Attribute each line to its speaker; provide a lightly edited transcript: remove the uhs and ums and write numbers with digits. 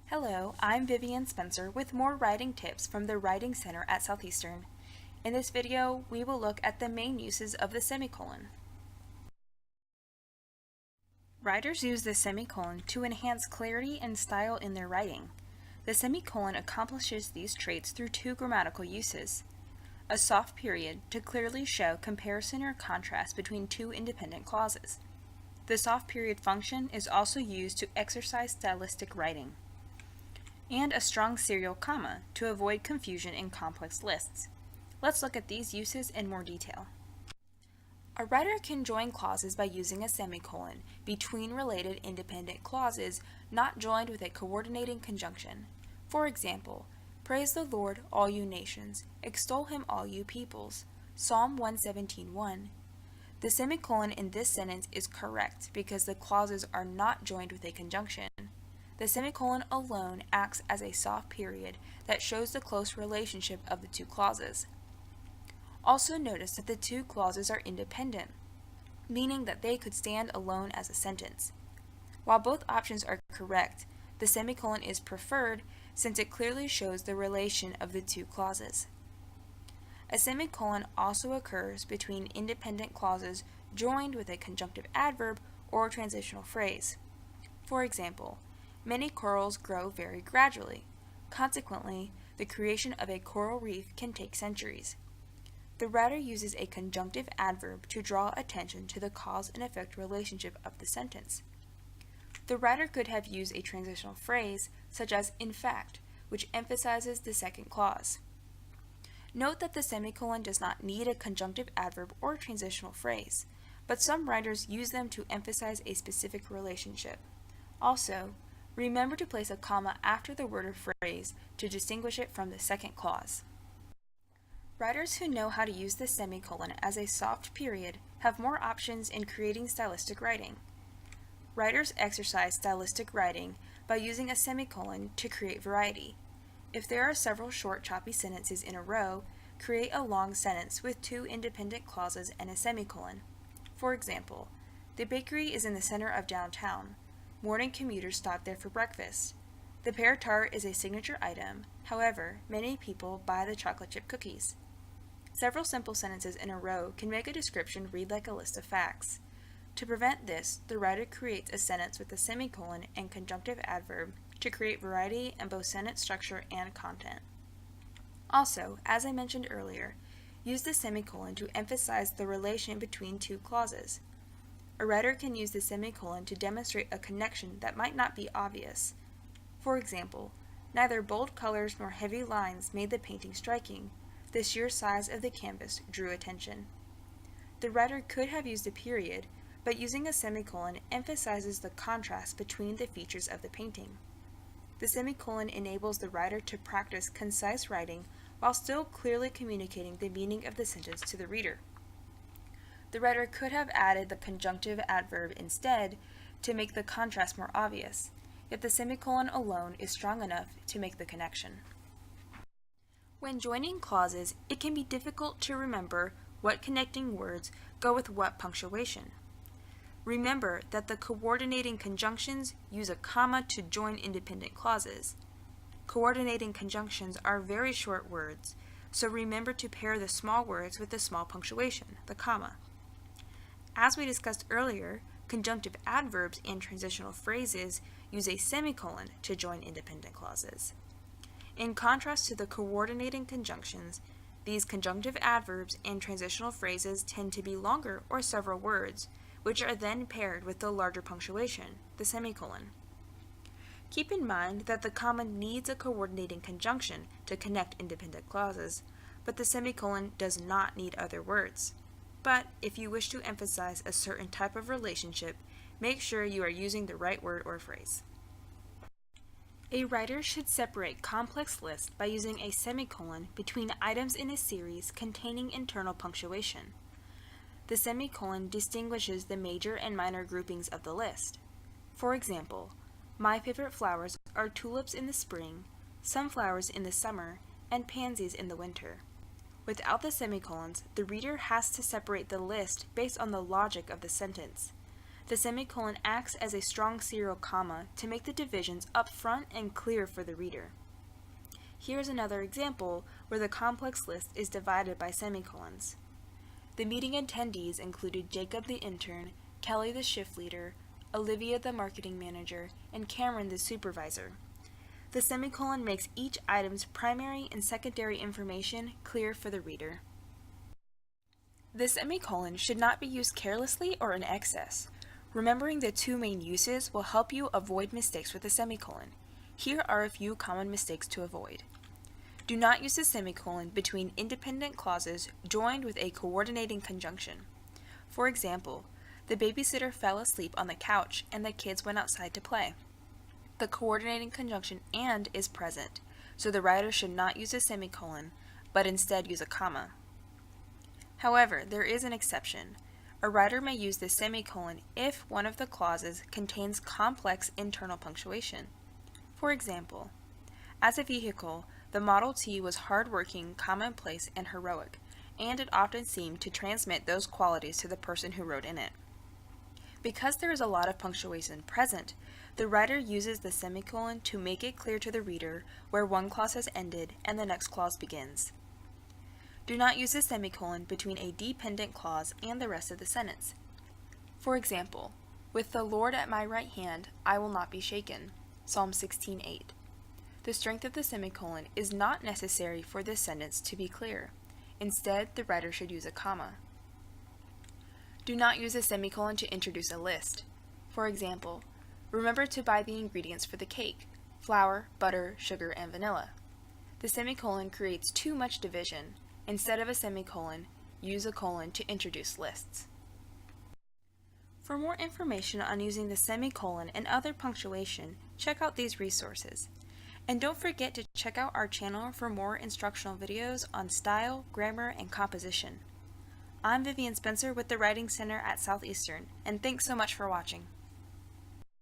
Speaker 1: Hello, I'm Vivian Spencer with more writing tips from the Writing Center at Southeastern. In this video, we will look at the main uses of the semicolon. Writers use the semicolon to enhance clarity and style in their writing. The semicolon accomplishes these traits through two grammatical uses. A soft period to clearly show comparison or contrast between two independent clauses. The soft period function is also used to exercise stylistic writing. And a strong serial comma to avoid confusion in complex lists. Let's look at these uses in more detail. A writer can join clauses by using a semicolon between related independent clauses not joined with a coordinating conjunction. For example, praise the Lord, all you nations, extol him, all you peoples. Psalm 117:1. The semicolon in this sentence is correct because the clauses are not joined with a conjunction. The semicolon alone acts as a soft period that shows the close relationship of the two clauses. Also notice that the two clauses are independent, meaning that they could stand alone as a sentence. While both options are correct, the semicolon is preferred since it clearly shows the relation of the two clauses. A semicolon also occurs between independent clauses joined with a conjunctive adverb or transitional phrase. For example, many corals grow very gradually. Consequently, the creation of a coral reef can take centuries. The writer uses a conjunctive adverb to draw attention to the cause and effect relationship of the sentence. The writer could have used a transitional phrase, such as in fact, which emphasizes the second clause. Note that the semicolon does not need a conjunctive adverb or transitional phrase, but some writers use them to emphasize a specific relationship. Also, remember to place a comma after the word or phrase to distinguish it from the second clause. Writers who know how to use the semicolon as a soft period have more options in creating stylistic writing. Writers exercise stylistic writing by using a semicolon to create variety. If there are several short, choppy sentences in a row, create a long sentence with two independent clauses and a semicolon. For example, the bakery is in the center of downtown. Morning commuters stop there for breakfast. The pear tart is a signature item, however, many people buy the chocolate chip cookies. Several simple sentences in a row can make a description read like a list of facts. To prevent this, the writer creates a sentence with a semicolon and conjunctive adverb to create variety in both sentence structure and content. Also, as I mentioned earlier, use the semicolon to emphasize the relation between two clauses. A writer can use the semicolon to demonstrate a connection that might not be obvious. For example, neither bold colors nor heavy lines made the painting striking. The sheer size of the canvas drew attention. The writer could have used a period, but using a semicolon emphasizes the contrast between the features of the painting. The semicolon enables the writer to practice concise writing while still clearly communicating the meaning of the sentence to the reader. The writer could have added the conjunctive adverb instead to make the contrast more obvious, yet the semicolon alone is strong enough to make the connection. When joining clauses, it can be difficult to remember what connecting words go with what punctuation. Remember that the coordinating conjunctions use a comma to join independent clauses. Coordinating conjunctions are very short words, so remember to pair the small words with the small punctuation, the comma. As we discussed earlier, conjunctive adverbs and transitional phrases use a semicolon to join independent clauses. In contrast to the coordinating conjunctions, these conjunctive adverbs and transitional phrases tend to be longer or several words, which are then paired with the larger punctuation, the semicolon. Keep in mind that the comma needs a coordinating conjunction to connect independent clauses, but the semicolon does not need other words. But if you wish to emphasize a certain type of relationship, make sure you are using the right word or phrase. A writer should separate complex lists by using a semicolon between items in a series containing internal punctuation. The semicolon distinguishes the major and minor groupings of the list. For example, my favorite flowers are tulips in the spring, sunflowers in the summer, and pansies in the winter. Without the semicolons, the reader has to separate the list based on the logic of the sentence. The semicolon acts as a strong serial comma to make the divisions upfront and clear for the reader. Here's another example where the complex list is divided by semicolons. The meeting attendees included Jacob the intern, Kelly the shift leader, Olivia the marketing manager, and Cameron the supervisor. The semicolon makes each item's primary and secondary information clear for the reader. The semicolon should not be used carelessly or in excess. Remembering the two main uses will help you avoid mistakes with the semicolon. Here are a few common mistakes to avoid. Do not use the semicolon between independent clauses joined with a coordinating conjunction. For example, the babysitter fell asleep on the couch and the kids went outside to play. The coordinating conjunction "and" is present, so the writer should not use a semicolon, but instead use a comma. However, there is an exception. A writer may use the semicolon if one of the clauses contains complex internal punctuation. For example, as a vehicle, the Model T was hardworking, commonplace, and heroic, and it often seemed to transmit those qualities to the person who rode in it. Because there is a lot of punctuation present, the writer uses the semicolon to make it clear to the reader where one clause has ended and the next clause begins. Do not use the semicolon between a dependent clause and the rest of the sentence. For example, with the Lord at my right hand, I will not be shaken. Psalm 16:8. The strength of the semicolon is not necessary for this sentence to be clear. Instead, the writer should use a comma. Do not use a semicolon to introduce a list. For example, remember to buy the ingredients for the cake: flour, butter, sugar, and vanilla. The semicolon creates too much division. Instead of a semicolon, use a colon to introduce lists. For more information on using the semicolon and other punctuation, check out these resources. And don't forget to check out our channel for more instructional videos on style, grammar, and composition. I'm Vivian Spencer with the Writing Center at Southeastern, and thanks so much for watching.